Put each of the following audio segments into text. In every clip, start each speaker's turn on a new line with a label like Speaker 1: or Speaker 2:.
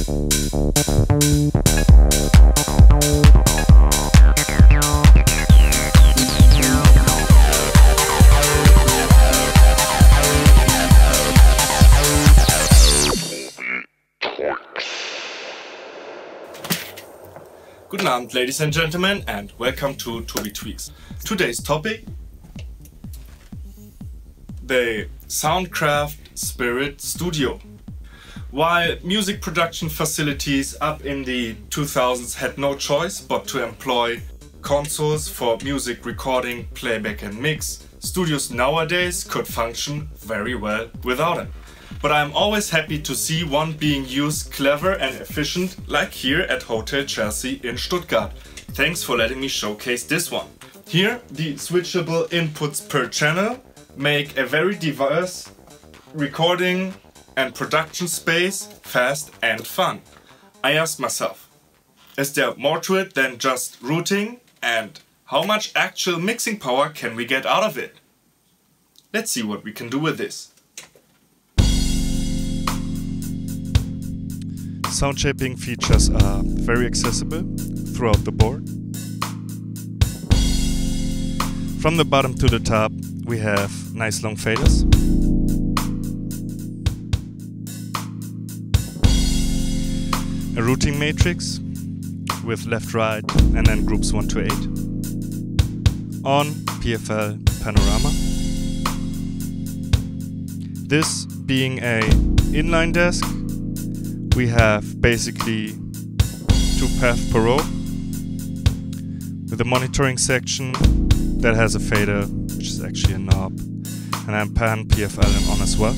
Speaker 1: Guten Abend, ladies and gentlemen, and welcome to Tobi Tweaks. Today's topic: the Soundcraft Spirit Studio. While music production facilities up in the 2000s had no choice but to employ consoles for music recording, playback and mix, studios nowadays could function very well without them. But I'm always happy to see one being used clever and efficient, like here at Hotel Chelsea in Stuttgart. Thanks for letting me showcase this one. Here, the switchable inputs per channel make a very diverse recording and production space fast and fun. I asked myself, is there more to it than just routing, and how much actual mixing power can we get out of it? Let's see what we can do with this.
Speaker 2: Sound shaping features are very accessible throughout the board. From the bottom to the top we have nice long faders. A routing matrix with left, right and then groups 1 to 8. On, PFL, panorama. This being a inline desk, we have basically 2 paths per row with a monitoring section that has a fader, which is actually a knob, and then pan, PFL and on as well.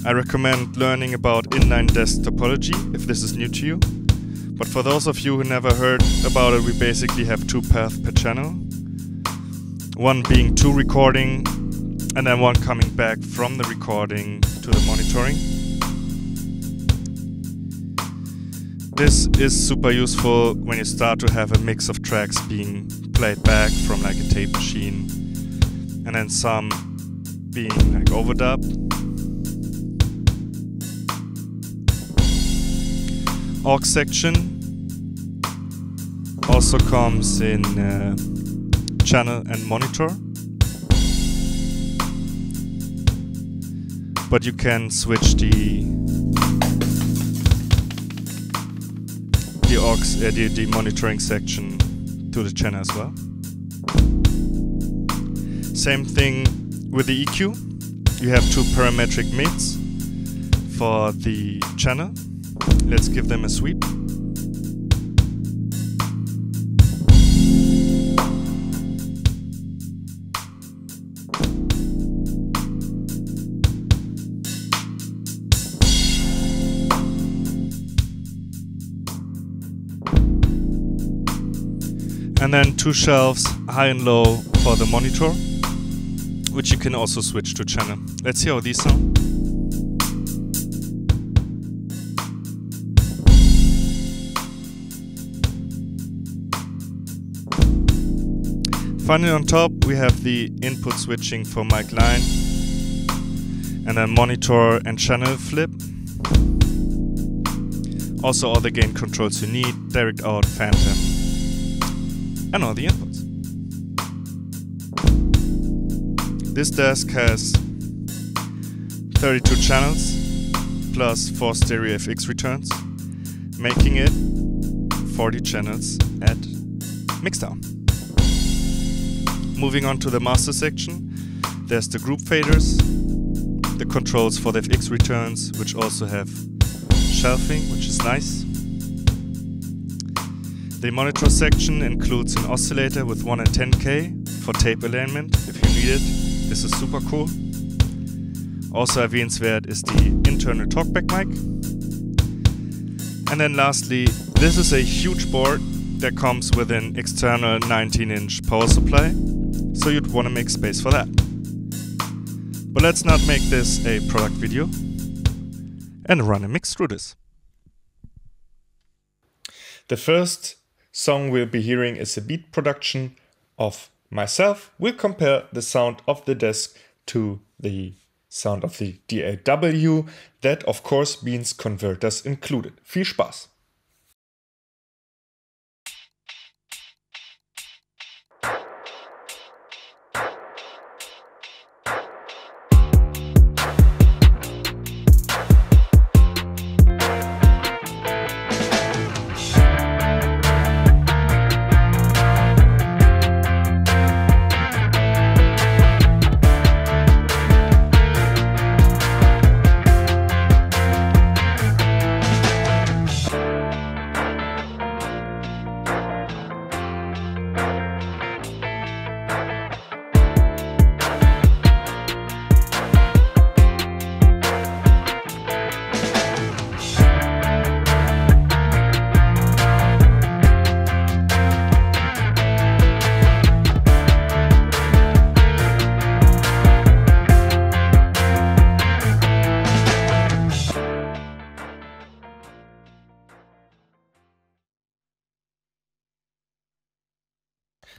Speaker 2: I recommend learning about inline desk topology if this is new to you, but for those of you who never heard about it, we basically have 2 paths per channel, one being to recording and then one coming back from the recording to the monitoring. This is super useful when you start to have a mix of tracks being played back from like a tape machine and then some being like overdub. Aux section also comes in channel and monitor, but you can switch the monitoring section to the channel as well. Same thing with the EQ. You have 2 parametric mids for the channel. Let's give them a sweep. And then 2 shelves, high and low, for the monitor, which you can also switch to channel. Let's see how these sound. Finally on top we have the input switching for mic line, and then monitor and channel flip. Also all the gain controls you need, direct out, phantom, and all the inputs. This desk has 32 channels plus 4 stereo FX returns, making it 40 channels at mixdown. Moving on to the master section, there's the group faders, the controls for the FX returns, which also have shelving, which is nice. The monitor section includes an oscillator with 1 and 10K for tape alignment if you need it. This is super cool. Also erwähnenswert is the internal talkback mic. And then lastly, this is a huge board that comes with an external 19-inch power supply, so you'd want to make space for that. But let's not make this a product video and run a mix through this.
Speaker 1: The first song we'll be hearing is a beat production of myself. We'll compare the sound of the desk to the sound of the DAW. That of course means converters included. Viel Spaß!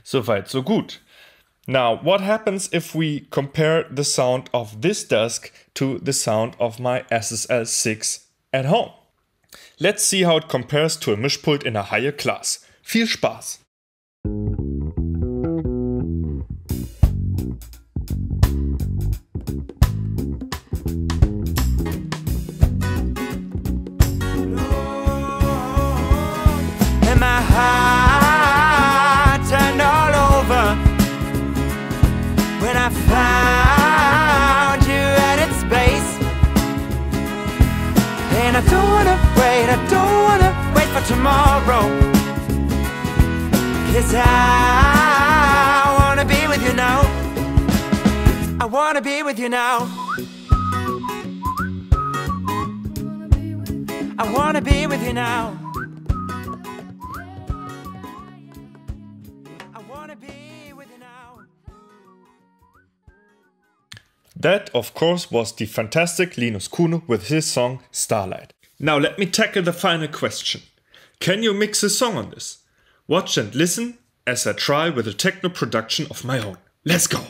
Speaker 1: So weit, so gut. Now, what happens if we compare the sound of this desk to the sound of my SSL SiX at home? Let's see how it compares to a Mischpult in a higher class. Viel Spaß!
Speaker 3: Tomorrow, 'cause I wanna be with you now. I wanna be with you now. I wanna be with you now. I wanna be with you now.
Speaker 1: That, of course, was the fantastic Linus Cuno with his song Starlight. Now let me tackle the final question. Can you mix a song on this? Watch and listen as I try with a techno production of my own. Let's go!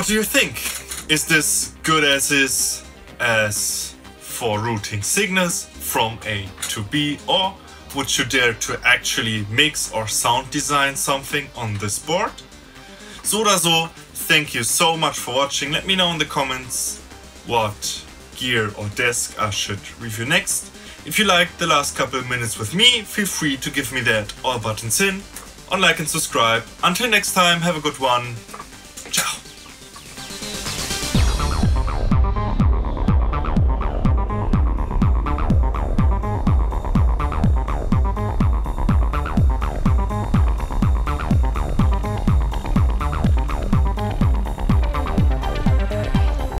Speaker 1: What do you think? Is this good as is as for routing signals from A to B, or would you dare to actually mix or sound design something on this board? So oder so, thank you so much for watching. Let me know in the comments what gear or desk I should review next. If you liked the last couple of minutes with me, feel free to give me that all buttons in, on like and subscribe. Until next time, have a good one.